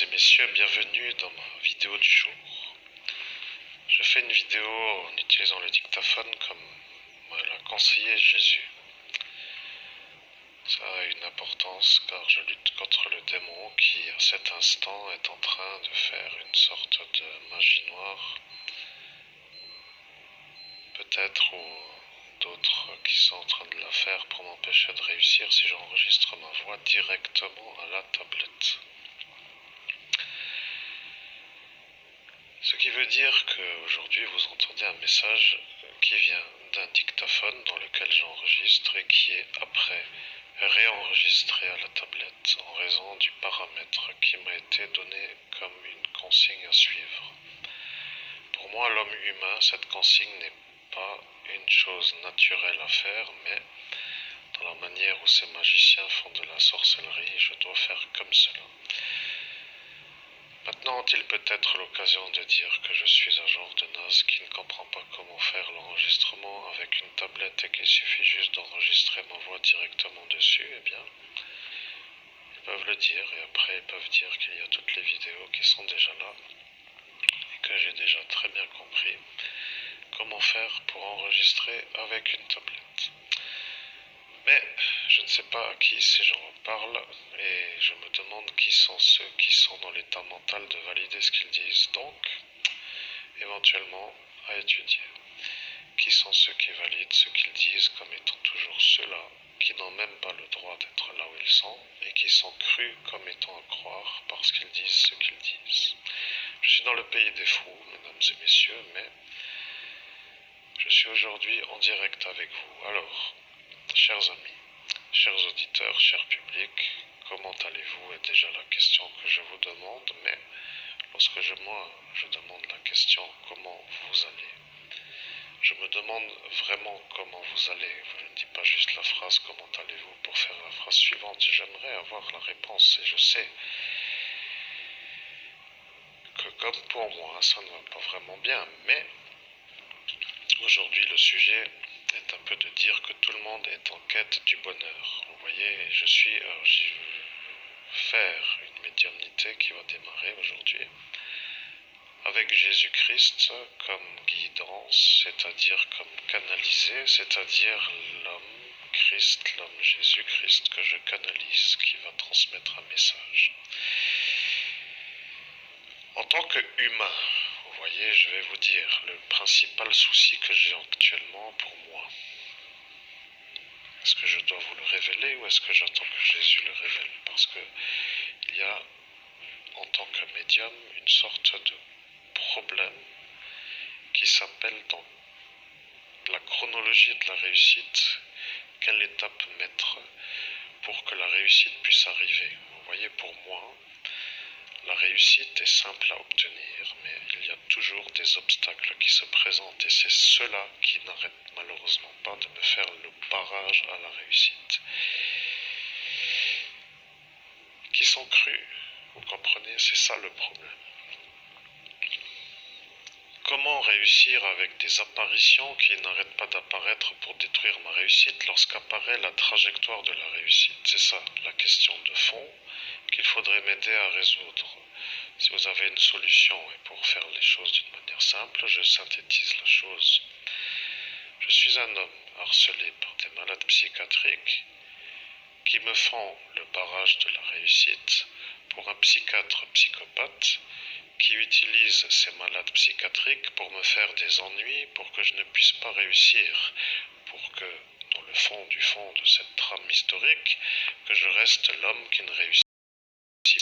et messieurs, bienvenue dans ma vidéo du jour. Je fais une vidéo en utilisant le dictaphone comme me l'a conseillé Jésus. Ça a une importance car je lutte contre le démon qui, à cet instant, est en train de faire une sorte de magie noire. Peut-être ou d'autres qui sont en train de la faire pour m'empêcher de réussir si j'enregistre ma voix directement à la tablette. Ce qui veut dire qu'aujourd'hui vous entendez un message qui vient d'un dictaphone dans lequel j'enregistre et qui est après réenregistré à la tablette en raison du paramètre qui m'a été donné comme une consigne à suivre. Pour moi, l'homme humain, cette consigne n'est pas une chose naturelle à faire, mais dans la manière où ces magiciens font de la sorcellerie, je dois faire comme cela. Maintenant ont-ils peut-être l'occasion de dire que je suis un genre de naze qui ne comprend pas comment faire l'enregistrement avec une tablette et qu'il suffit juste d'enregistrer ma voix directement dessus? Eh bien, ils peuvent le dire et après ils peuvent dire qu'il y a toutes les vidéos qui sont déjà là et que j'ai déjà très bien compris comment faire pour enregistrer avec une tablette. Mais je ne sais pas à qui ces gens parlent et je me demande qui sont ceux qui sont dans l'état mental de valider ce qu'ils disent. Donc, éventuellement, à étudier. Qui sont ceux qui valident ce qu'ils disent comme étant toujours ceux-là qui n'ont même pas le droit d'être là où ils sont et qui sont crus comme étant à croire parce qu'ils disent ce qu'ils disent. Je suis dans le pays des fous, mesdames et messieurs, mais je suis aujourd'hui en direct avec vous. Alors, chers amis, chers auditeurs, cher public, comment allez-vous est déjà la question que je vous demande, mais lorsque je demande la question comment vous allez, je me demande vraiment comment vous allez. Je ne dis pas juste la phrase comment allez-vous pour faire la phrase suivante. J'aimerais avoir la réponse et je sais que comme pour moi, ça ne va pas vraiment bien, mais aujourd'hui le sujet est un peu de dire que tout le monde est en quête du bonheur. Vous voyez, je vais faire une médiumnité qui va démarrer aujourd'hui avec Jésus-Christ comme guidance, c'est-à-dire comme canalisé, c'est-à-dire l'homme Christ, l'homme Jésus-Christ que je canalise, qui va transmettre un message. En tant qu'humain, vous voyez, je vais vous dire le principal souci que j'ai actuellement pour moi. Est-ce que je dois vous le révéler ou est-ce que j'attends que Jésus le révèle? Parce que il y a, en tant que médium, une sorte de problème qui s'appelle dans la chronologie de la réussite, quelle étape mettre pour que la réussite puisse arriver. Vous voyez, pour moi, la réussite est simple à obtenir, mais il y a toujours des obstacles qui se présentent et c'est cela qui n'arrête malheureusement pas de me faire le barrage à la réussite. Qui sont crus, vous comprenez, c'est ça le problème. Comment réussir avec des apparitions qui n'arrêtent pas d'apparaître pour détruire ma réussite lorsqu'apparaît la trajectoire de la réussite? C'est ça, la question de fond qu'il faudrait m'aider à résoudre. Si vous avez une solution, et pour faire les choses d'une manière simple, je synthétise la chose. Je suis un homme harcelé par des malades psychiatriques qui me font le barrage de la réussite pour un psychiatre psychopathe qui utilise ces malades psychiatriques pour me faire des ennuis, pour que je ne puisse pas réussir, pour que, dans le fond du fond de cette trame historique, que je reste l'homme qui ne réussit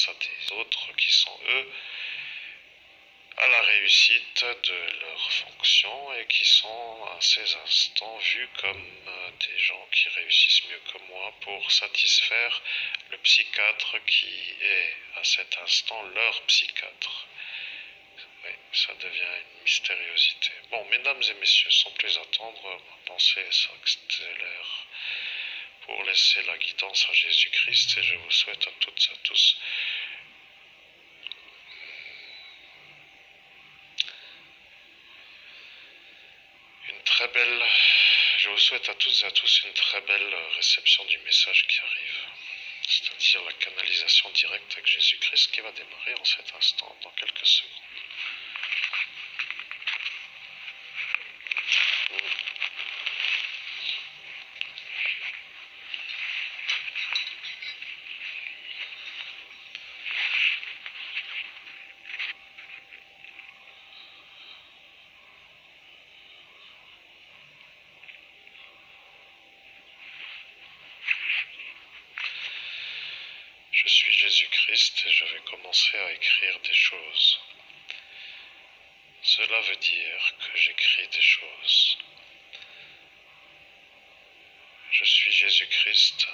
pas à des autres qui sont, eux, à la réussite de leurs fonctions et qui sont à ces instants vus comme des gens qui réussissent mieux que moi pour satisfaire le psychiatre qui est à cet instant leur psychiatre. Oui, ça devient une mystériosité. Bon, mesdames et messieurs, sans plus attendre, ma pensée s'accélère pour laisser la guidance à Jésus-Christ et je vous souhaite à toutes et à tous je vous souhaite à toutes et à tous une très belle réception du message qui arrive. c'est-à-dire la canalisation directe avec Jésus-Christ qui va démarrer en cet instant, dans quelques secondes. Je suis Jésus-Christ et je vais commencer à écrire des choses. Cela veut dire que j'écris des choses. Je suis Jésus-Christ.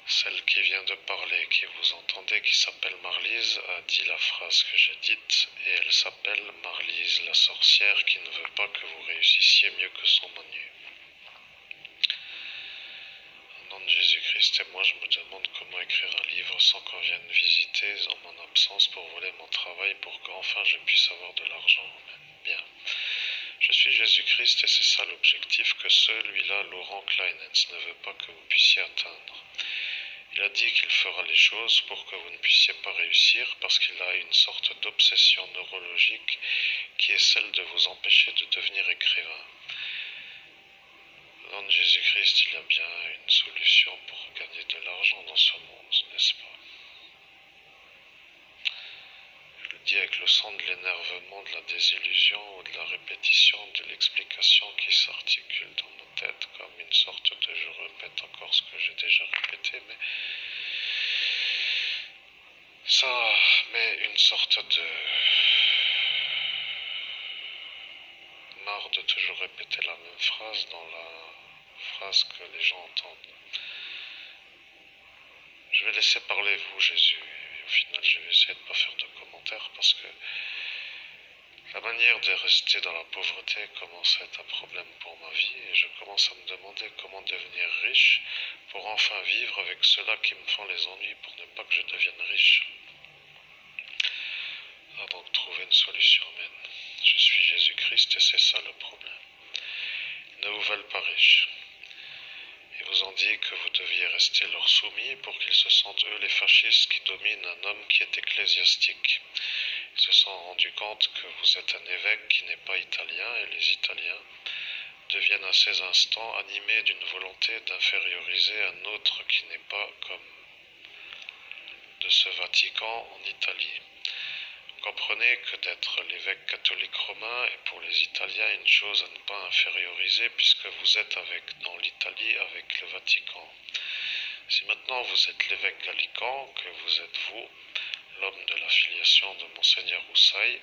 Celle qui vient de parler, qui vous entendez, qui s'appelle Marlise, a dit la phrase que j'ai dite, et elle s'appelle Marlise, la sorcière qui ne veut pas que vous réussissiez mieux que son menu. Au nom de Jésus-Christ, et moi je me demande comment écrire un livre sans qu'on vienne visiter en mon absence pour voler mon travail pour qu'enfin je puisse avoir de l'argent. Bien. Je suis Jésus-Christ et c'est ça l'objectif que celui-là, Laurent Kleinens, ne veut pas que vous puissiez atteindre. Il a dit qu'il fera les choses pour que vous ne puissiez pas réussir parce qu'il a une sorte d'obsession neurologique qui est celle de vous empêcher de devenir écrivain. Au nom de Jésus-Christ, il y a bien une solution pour gagner de l'argent dans ce monde, n'est-ce pas? Je le dis avec le son de l'énervement, de la désillusion ou de la répétition, de l'explication qui s'articule dans ma tête comme une sorte de je répète encore ce que j'ai déjà répété, mais ça met une sorte de marre de toujours répéter la même phrase dans la phrase que les gens entendent. Je vais laisser parler vous, Jésus, et au final je vais essayer de ne pas faire de commentaires parce que la manière de rester dans la pauvreté commence à être un problème pour ma vie et je commence à me demander comment devenir riche pour enfin vivre avec ceux-là qui me font les ennuis pour ne pas que je devienne riche. Ah, donc trouver une solution, amen. Je suis Jésus-Christ et c'est ça le problème. Ils ne vous veulent pas riches. Ils vous ont dit que vous deviez rester leur soumis pour qu'ils se sentent eux les fascistes qui dominent un homme qui est ecclésiastique. Ils se sont rendus compte que vous êtes un évêque qui n'est pas italien et les Italiens deviennent à ces instants animés d'une volonté d'inférioriser un autre qui n'est pas comme de ce Vatican en Italie. Comprenez que d'être l'évêque catholique romain est pour les Italiens une chose à ne pas inférioriser puisque vous êtes dans l'Italie avec le Vatican. Si maintenant vous êtes l'évêque gallican, que vous êtes vous, l'homme de la filiation de Monseigneur Roussaille,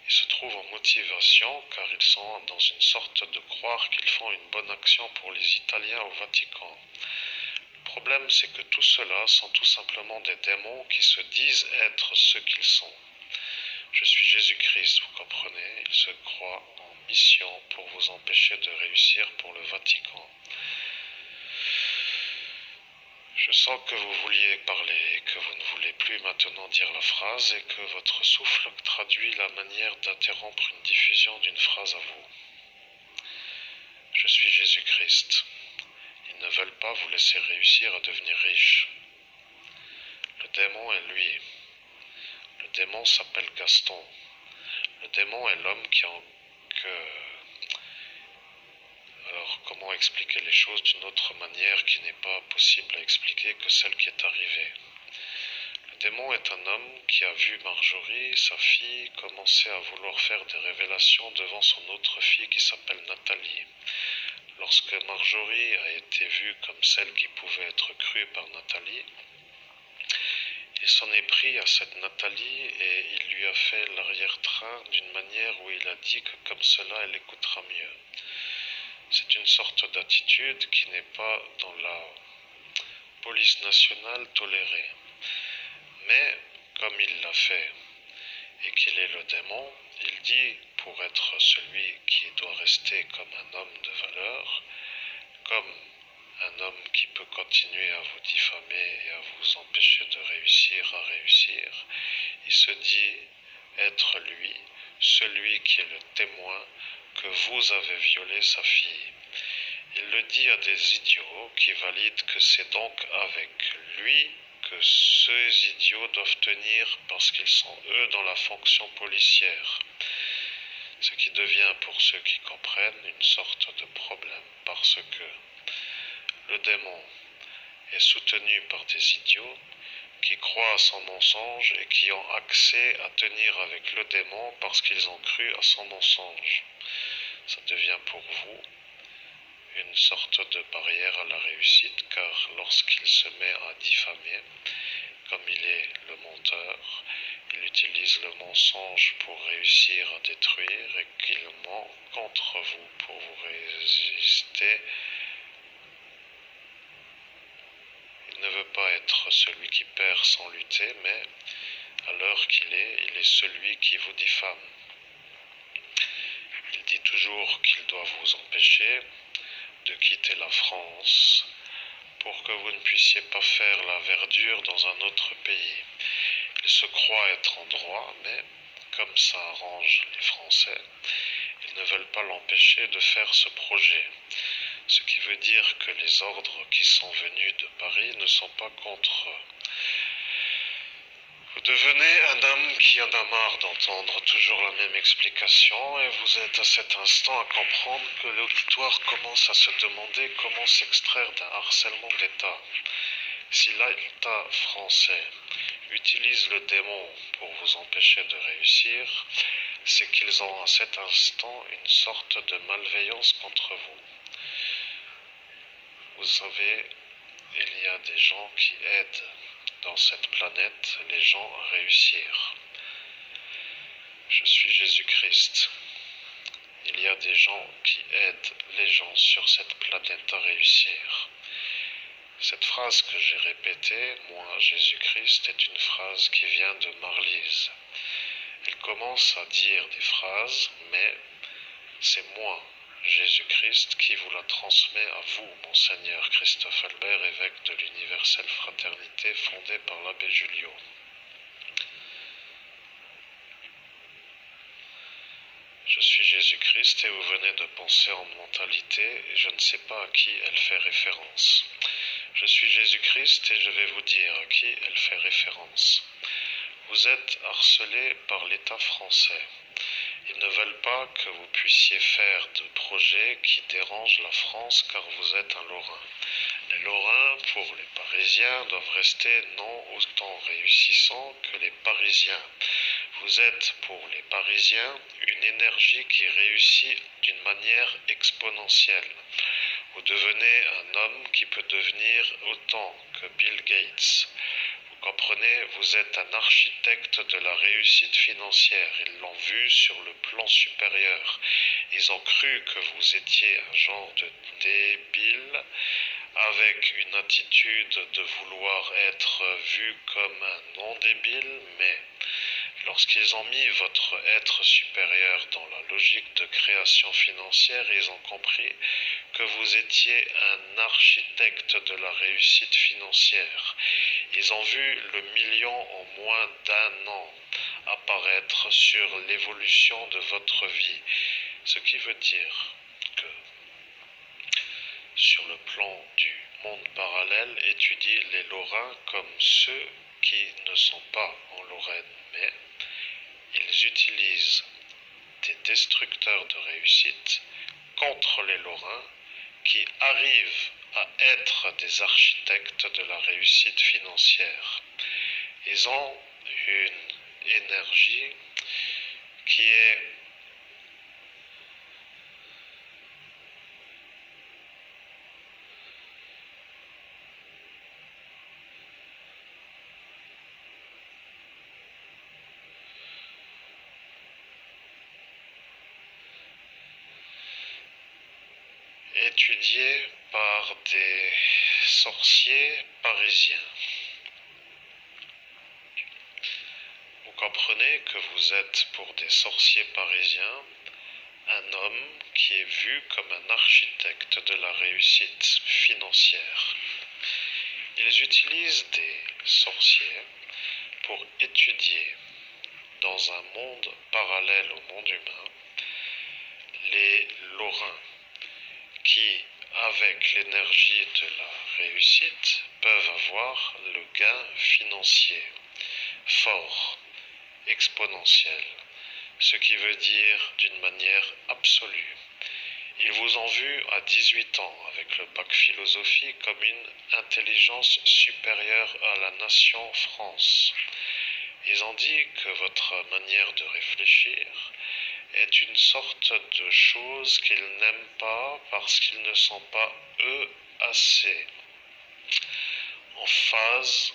ils se trouvent en motivation car ils sont dans une sorte de croire qu'ils font une bonne action pour les Italiens au Vatican. Le problème c'est que tout cela sont tout simplement des démons qui se disent être ce qu'ils sont. Je suis Jésus-Christ, vous comprenez, ils se croient en mission pour vous empêcher de réussir pour le Vatican. Je sens que vous vouliez parler et que vous ne voulez plus maintenant dire la phrase et que votre souffle traduit la manière d'interrompre une diffusion d'une phrase à vous. Je suis Jésus-Christ. Ils ne veulent pas vous laisser réussir à devenir riche. Le démon est lui. Le démon s'appelle Gaston. Le démon est l'homme qui en... Alors, comment expliquer les choses d'une autre manière qui n'est pas possible à expliquer que celle qui est arrivée? Le démon est un homme qui a vu Marjorie, sa fille, commencer à vouloir faire des révélations devant son autre fille qui s'appelle Nathalie. Lorsque Marjorie a été vue comme celle qui pouvait être crue par Nathalie, il s'en est pris à cette Nathalie et il lui a fait l'arrière-train d'une manière où il a dit que comme cela elle écoutera mieux. C'est une sorte d'attitude qui n'est pas dans la police nationale tolérée. Mais comme il l'a fait et qu'il est le démon, il dit pour être celui qui doit rester comme un homme de valeur, comme un homme qui peut continuer à vous diffamer et à vous empêcher de réussir à réussir, il se dit être lui, celui qui est le témoin que vous avez violé sa fille. Il le dit à des idiots qui valident que c'est donc avec lui que ces idiots doivent tenir parce qu'ils sont eux dans la fonction policière. Ce qui devient pour ceux qui comprennent une sorte de problème parce que le démon est soutenu par des idiots qui croient à son mensonge et qui ont accès à tenir avec le démon parce qu'ils ont cru à son mensonge. Ça devient pour vous une sorte de barrière à la réussite, car lorsqu'il se met à diffamer, comme il est le menteur, il utilise le mensonge pour réussir à détruire et qu'il ment contre vous pour vous résister. Il ne veut pas être celui qui perd sans lutter, mais à l'heure qu'il est, il est celui qui vous diffame. Il dit toujours qu'il doit vous empêcher de quitter la France pour que vous ne puissiez pas faire la verdure dans un autre pays. Il se croit être en droit, mais comme ça arrange les Français, ils ne veulent pas l'empêcher de faire ce projet. Ce qui veut dire que les ordres qui sont venus de Paris ne sont pas contre eux. Vous devenez un homme qui en a marre d'entendre toujours la même explication et vous êtes à cet instant à comprendre que l'auditoire commence à se demander comment s'extraire d'un harcèlement d'État. Si l'État français utilise le démon pour vous empêcher de réussir, c'est qu'ils ont à cet instant une sorte de malveillance contre vous. Vous savez, il y a des gens qui aident dans cette planète les gens à réussir. Je suis Jésus-Christ. Il y a des gens qui aident les gens sur cette planète à réussir. Cette phrase que j'ai répétée, moi Jésus-Christ, est une phrase qui vient de Marlise. Elle commence à dire des phrases, mais c'est moi, Jésus-Christ, qui vous la transmet à vous, Monseigneur Christophe Albert, évêque de l'Universelle Fraternité fondée par l'abbé Julliot. Je suis Jésus-Christ et vous venez de penser en mentalité et je ne sais pas à qui elle fait référence. Je suis Jésus-Christ et je vais vous dire à qui elle fait référence. Vous êtes harcelé par l'État français. Ils ne veulent pas que vous puissiez faire de projets qui dérangent la France car vous êtes un Lorrain. Les Lorrains, pour les Parisiens, doivent rester non autant réussissants que les Parisiens. Vous êtes, pour les Parisiens, une énergie qui réussit d'une manière exponentielle. Vous devenez un homme qui peut devenir autant que Bill Gates. Vous comprenez, vous êtes un architecte de la réussite financière. Ils l'ont vu sur le plan supérieur. Ils ont cru que vous étiez un genre de débile avec une attitude de vouloir être vu comme un non-débile, mais lorsqu'ils ont mis votre être supérieur dans la logique de création financière, ils ont compris que vous étiez un architecte de la réussite financière. Ils ont vu le million en moins d'1 an apparaître sur l'évolution de votre vie. Ce qui veut dire que sur le plan du monde parallèle, étudie les Lorrains comme ceux qui ne sont pas en Lorraine, mais ils utilisent des destructeurs de réussite contre les Lorrains qui arrivent à être des architectes de la réussite financière. Ils ont une énergie qui est étudiée par des sorciers parisiens. Vous comprenez que vous êtes pour des sorciers parisiens un homme qui est vu comme un architecte de la réussite financière. Ils utilisent des sorciers pour étudier dans un monde parallèle au monde humain les Lorrains qui, avec l'énergie de la réussite, peuvent avoir le gain financier fort, exponentiel, ce qui veut dire d'une manière absolue. Ils vous ont vu à 18 ans avec le bac philosophie comme une intelligence supérieure à la nation France. Ils ont dit que votre manière de réfléchir est une sorte de chose qu'ils n'aiment pas parce qu'ils ne sont pas, eux, assez en phase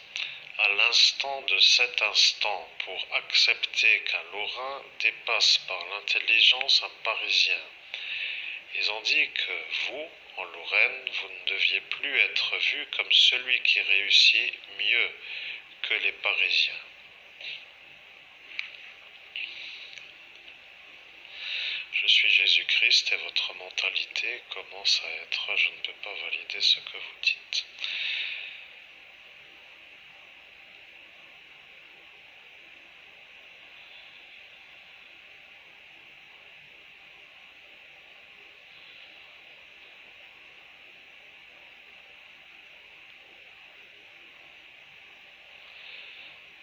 à l'instant de cet instant pour accepter qu'un Lorrain dépasse par l'intelligence un Parisien. Ils ont dit que vous, en Lorraine, vous ne deviez plus être vu comme celui qui réussit mieux que les Parisiens. Je suis Jésus-Christ et votre mentalité commence à être « je ne peux pas valider ce que vous dites ».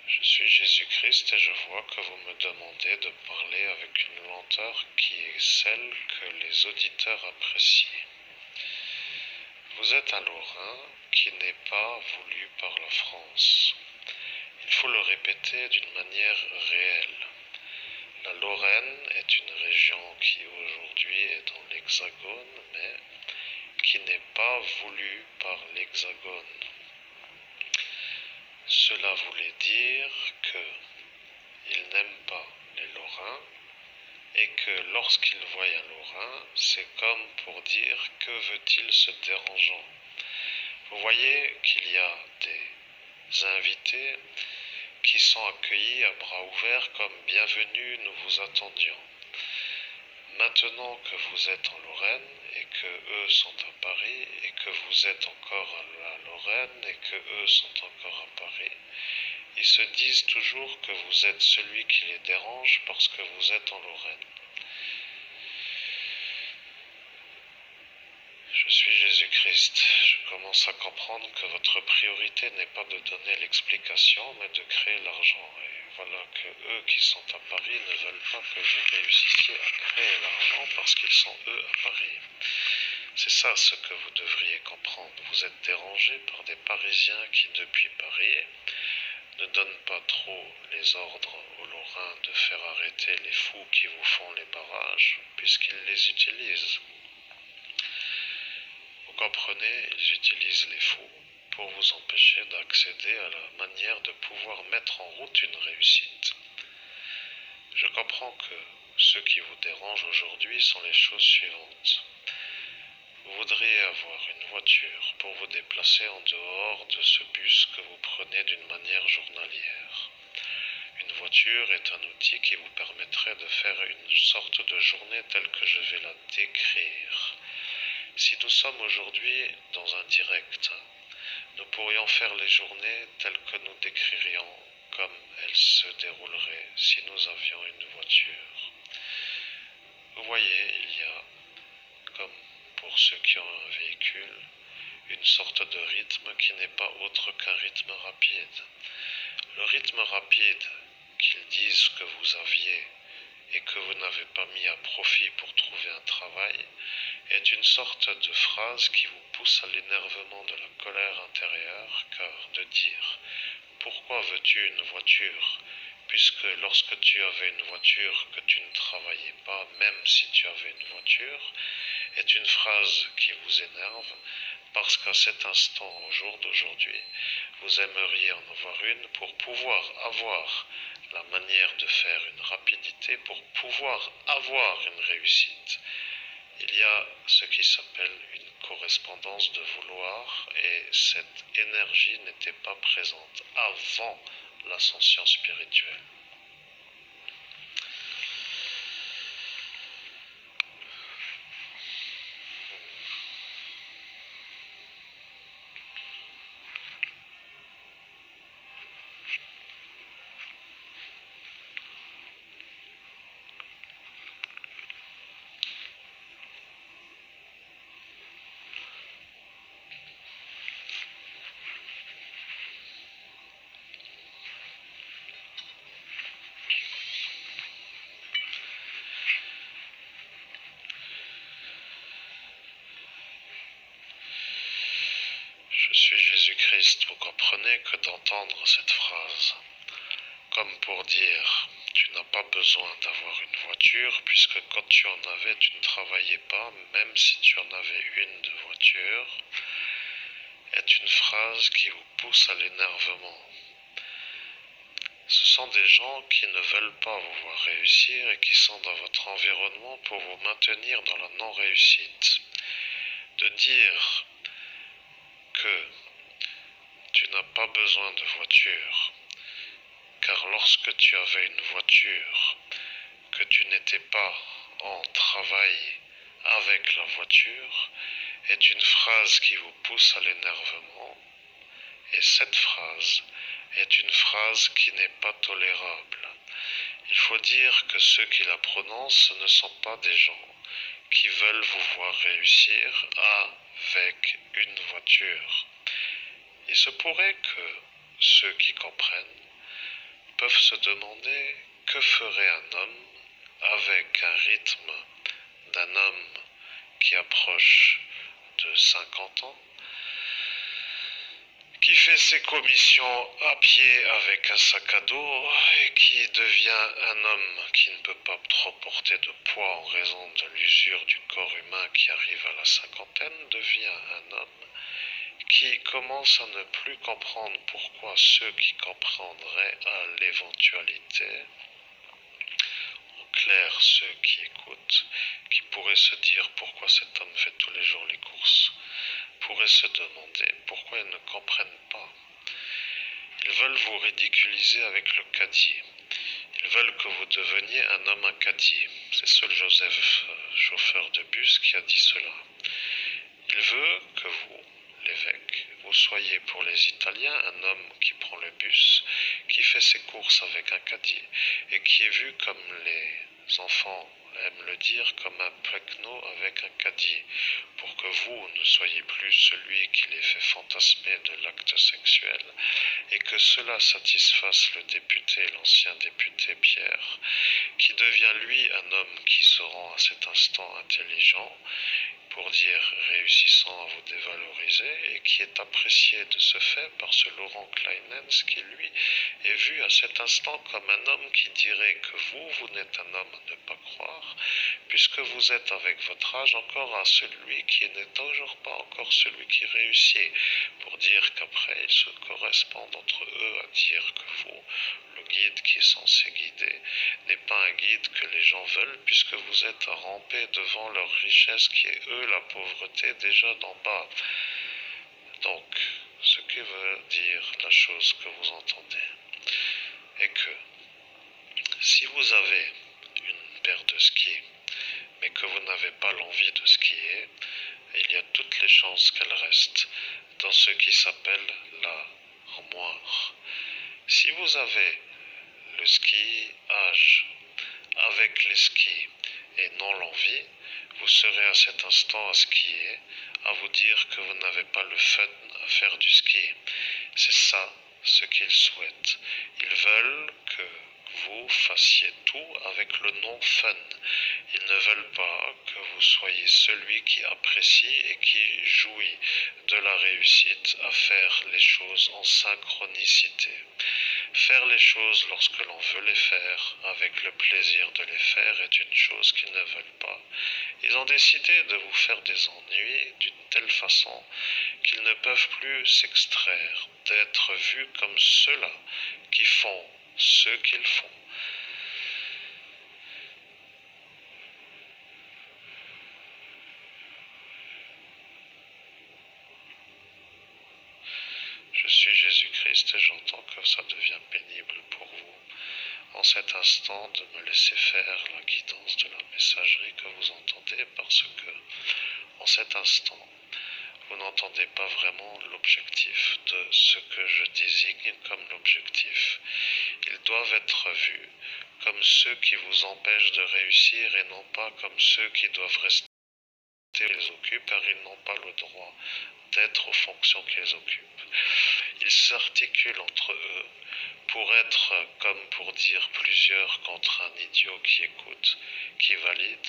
Je suis Jésus-Christ et je vois que vous me demandez de parler avec une lenteur qui est celle que les auditeurs apprécient. Vous êtes un Lorrain qui n'est pas voulu par la France. Il faut le répéter d'une manière réelle. La Lorraine est une région qui aujourd'hui est dans l'Hexagone, mais qui n'est pas voulue par l'Hexagone. Cela voulait dire qu'ils n'aiment pas les Lorrains et que lorsqu'ils voient un Lorrain, c'est comme pour dire que veut-il ce dérangeant. Vous voyez qu'il y a des invités qui sont accueillis à bras ouverts comme bienvenue, nous vous attendions. Maintenant que vous êtes en Lorraine et que eux sont à Paris et que vous êtes encore à Lorraine et que eux sont encore à Paris, ils se disent toujours que vous êtes celui qui les dérange parce que vous êtes en Lorraine. Je suis Jésus-Christ. Je commence à comprendre que votre priorité n'est pas de donner l'explication, mais de créer l'argent. Et voilà que eux qui sont à Paris ne veulent pas que vous réussissiez à créer l'argent parce qu'ils sont eux à Paris. C'est ça ce que vous devriez comprendre. Vous êtes dérangé par des Parisiens qui, depuis Paris, ne donnent pas trop les ordres aux Lorrains de faire arrêter les fous qui vous font les barrages, puisqu'ils les utilisent. Vous comprenez, ils utilisent les fous pour vous empêcher d'accéder à la manière de pouvoir mettre en route une réussite. Je comprends que ce qui vous dérange aujourd'hui sont les choses suivantes. Vous voudriez avoir une voiture pour vous déplacer en dehors de ce bus que vous prenez d'une manière journalière. Une voiture est un outil qui vous permettrait de faire une sorte de journée telle que je vais la décrire. Si nous sommes aujourd'hui dans un direct, nous pourrions faire les journées telles que nous décririons comme elles se dérouleraient si nous avions une voiture. Vous voyez, il y a, comme pour ceux qui ont un véhicule, une sorte de rythme qui n'est pas autre qu'un rythme rapide. Le rythme rapide qu'ils disent que vous aviez et que vous n'avez pas mis à profit pour trouver un travail est une sorte de phrase qui vous pousse à l'énervement de la colère intérieure, car de dire « Pourquoi veux-tu une voiture ?» puisque lorsque tu avais une voiture que tu ne travaillais pas, même si tu avais une voiture, est une phrase qui vous énerve, parce qu'à cet instant, au jour d'aujourd'hui, vous aimeriez en avoir une pour pouvoir avoir la manière de faire une rapidité, pour pouvoir avoir une réussite. Il y a ce qui s'appelle une correspondance de vouloir, et cette énergie n'était pas présente avant l'ascension spirituelle. triste, vous comprenez, que d'entendre cette phrase. Comme pour dire, tu n'as pas besoin d'avoir une voiture, puisque quand tu en avais, tu ne travaillais pas, même si tu en avais une de voiture, est une phrase qui vous pousse à l'énervement. Ce sont des gens qui ne veulent pas vous voir réussir et qui sont dans votre environnement pour vous maintenir dans la non-réussite. De dire que tu n'as pas besoin de voiture, car lorsque tu avais une voiture, que tu n'étais pas en travail avec la voiture, est une phrase qui vous pousse à l'énervement, et cette phrase est une phrase qui n'est pas tolérable. Il faut dire que ceux qui la prononcent ne sont pas des gens qui veulent vous voir réussir avec une voiture. Il se pourrait que ceux qui comprennent peuvent se demander que ferait un homme avec un rythme d'un homme qui approche de 50 ans, qui fait ses commissions à pied avec un sac à dos et qui devient un homme qui ne peut pas trop porter de poids en raison de l'usure du corps humain qui arrive à la cinquantaine, devient un homme qui commence à ne plus comprendre pourquoi ceux qui comprendraient à l'éventualité, en clair ceux qui écoutent, qui pourraient se dire pourquoi cet homme fait tous les jours les courses, pourraient se demander pourquoi ils ne comprennent pas. Ils veulent vous ridiculiser avec le caddie. Ils veulent que vous deveniez un homme à caddie. C'est seul Joseph, chauffeur de bus, qui a dit cela. Il veut que vous, l'évêque, vous soyez pour les Italiens un homme qui prend le bus, qui fait ses courses avec un caddie et qui est vu comme les enfants aiment le dire, comme un plecno avec un caddie, pour que vous ne soyez plus celui qui les fait fantasmer de l'acte sexuel et que cela satisfasse le député, l'ancien député Pierre, qui devient lui un homme qui se rend à cet instant intelligent, pour dire réussissant à vous dévaloriser, et qui est apprécié de ce fait par ce Laurent Kleinens qui lui est vu à cet instant comme un homme qui dirait que vous n'êtes un homme à ne pas croire, puisque vous êtes avec votre âge encore à celui qui n'est toujours pas encore celui qui réussit, pour dire qu'après ils se correspondent entre eux à dire que vous, le guide qui est censé guider, n'est pas un guide que les gens veulent, puisque vous êtes à ramper devant leur richesse qui est eux la pauvreté déjà d'en bas. Donc, ce que veut dire la chose que vous entendez est que si vous avez une paire de skis, mais que vous n'avez pas l'envie de skier, il y a toutes les chances qu'elle reste dans ce qui s'appelle l'armoire. Si vous avez le ski âge avec les skis et non l'envie, vous serez à cet instant à skier, à vous dire que vous n'avez pas le fun à faire du ski. C'est ça ce qu'ils souhaitent. Ils veulent que vous fassiez tout avec le nom fun. Ils ne veulent pas que vous soyez celui qui apprécie et qui jouit de la réussite à faire les choses en synchronicité. Faire les choses lorsque l'on veut les faire, avec le plaisir de les faire, est une chose qu'ils ne veulent pas. Ils ont décidé de vous faire des ennuis d'une telle façon qu'ils ne peuvent plus s'extraire d'être vus comme ceux-là qui font ce qu'ils font. Je suis Jésus-Christ et j'entends que ça devient pénible pour vous en cet instant de me laisser faire la guidance de la messagerie que vous entendez, parce que en cet instant vous n'entendez pas vraiment l'objectif de ce que je désigne comme l'objectif. Ils doivent être vus comme ceux qui vous empêchent de réussir et non pas comme ceux qui doivent rester qu'ils occupent car ils n'ont pas le droit d'être aux fonctions qu'ils occupent. Ils s'articulent entre eux pour être, comme pour dire plusieurs contre un idiot qui écoute, qui valide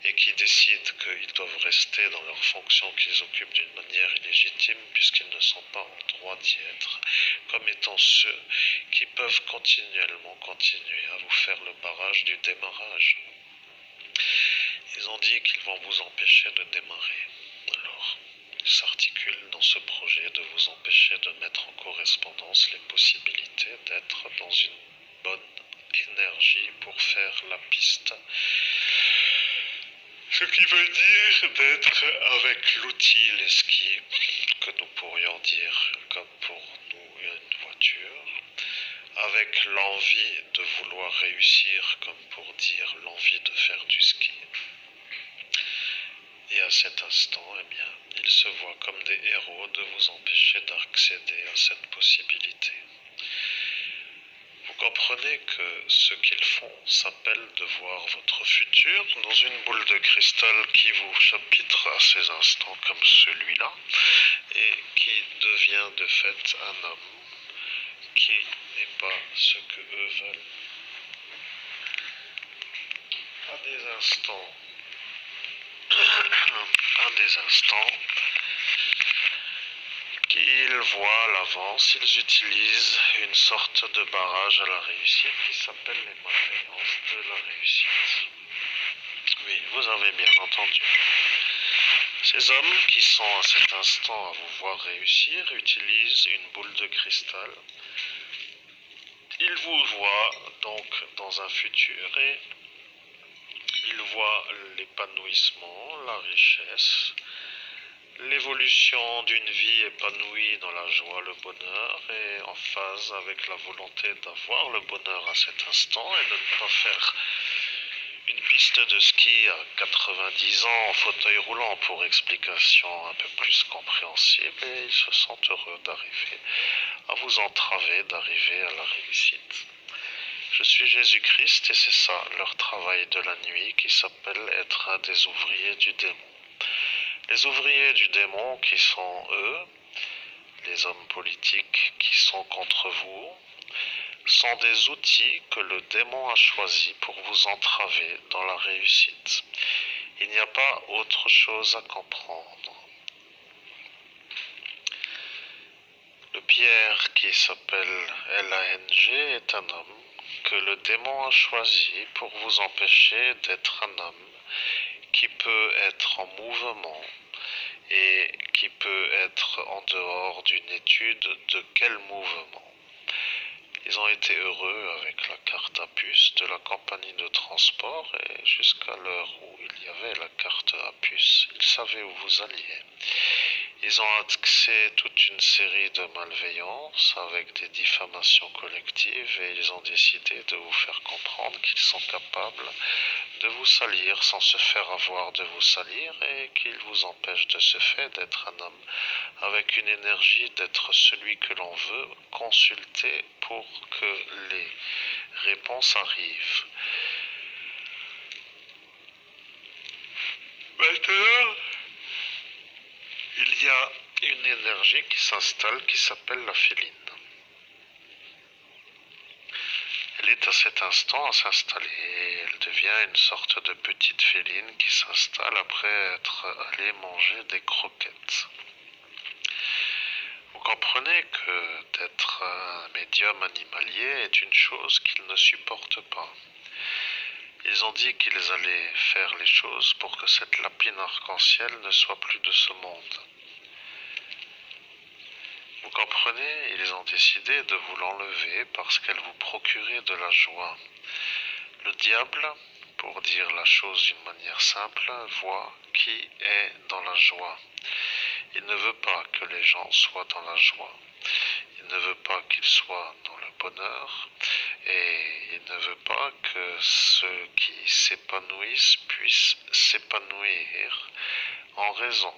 et qui décide qu'ils doivent rester dans leurs fonctions qu'ils occupent d'une manière illégitime puisqu'ils ne sont pas en droit d'y être, comme étant ceux qui peuvent continuellement continuer à vous faire le barrage du démarrage. Ils ont dit qu'ils vont vous empêcher de démarrer. Alors, ils s'articulent dans ce projet de vous empêcher de mettre en correspondance les possibilités d'être dans une bonne énergie pour faire la piste. Ce qui veut dire d'être avec l'outil, les skis, que nous pourrions dire comme pour nous une voiture, avec l'envie de vouloir réussir comme pour dire l'envie de faire du ski. Et à cet instant, eh bien, ils se voient comme des héros de vous empêcher d'accéder à cette possibilité. Vous comprenez que ce qu'ils font s'appelle de voir votre futur dans une boule de cristal qui vous chapitre à ces instants comme celui-là et qui devient de fait un homme qui n'est pas ce que eux veulent. À des instants qu'ils voient à l'avance, ils utilisent une sorte de barrage à la réussite qui s'appelle les malveillances de la réussite. Oui, vous avez bien entendu. Ces hommes qui sont à cet instant à vous voir réussir utilisent une boule de cristal. Ils vous voient donc dans un futur et ils voient l'épanouissement, la richesse, l'évolution d'une vie épanouie dans la joie, le bonheur et en phase avec la volonté d'avoir le bonheur à cet instant et de ne pas faire une piste de ski à 90 ans en fauteuil roulant pour explication un peu plus compréhensible et ils se sentent heureux d'arriver à vous entraver, d'arriver à la réussite. Je suis Jésus-Christ et c'est ça leur travail de la nuit qui s'appelle être un des ouvriers du démon. Les ouvriers du démon qui sont eux, les hommes politiques qui sont contre vous, sont des outils que le démon a choisis pour vous entraver dans la réussite. Il n'y a pas autre chose à comprendre. Le Pierre qui s'appelle Lang est un homme que le démon a choisi pour vous empêcher d'être un homme qui peut être en mouvement et qui peut être en dehors d'une étude de quel mouvement. Ils ont été heureux avec la carte à puce de la compagnie de transport et jusqu'à l'heure où il y avait la carte à puce, ils savaient où vous alliez. Ils ont accès toute une série de malveillances avec des diffamations collectives et ils ont décidé de vous faire comprendre qu'ils sont capables de vous salir sans se faire avoir de vous salir et qu'ils vous empêchent de ce fait d'être un homme avec une énergie d'être celui que l'on veut consulter pour que les réponses arrivent. Maintenant, il y a une énergie qui s'installe qui s'appelle la féline. Elle est à cet instant à s'installer et elle devient une sorte de petite féline qui s'installe après être allée manger des croquettes. Vous comprenez que d'être un médium animalier est une chose qu'ils ne supportent pas. Ils ont dit qu'ils allaient faire les choses pour que cette lapine arc-en-ciel ne soit plus de ce monde. Vous comprenez, ils ont décidé de vous l'enlever parce qu'elle vous procurait de la joie. Le diable, pour dire la chose d'une manière simple, voit qui est dans la joie. Il ne veut pas que les gens soient dans la joie. Il ne veut pas qu'ils soient dans le bonheur et il ne veut pas que ceux qui s'épanouissent puissent s'épanouir en raison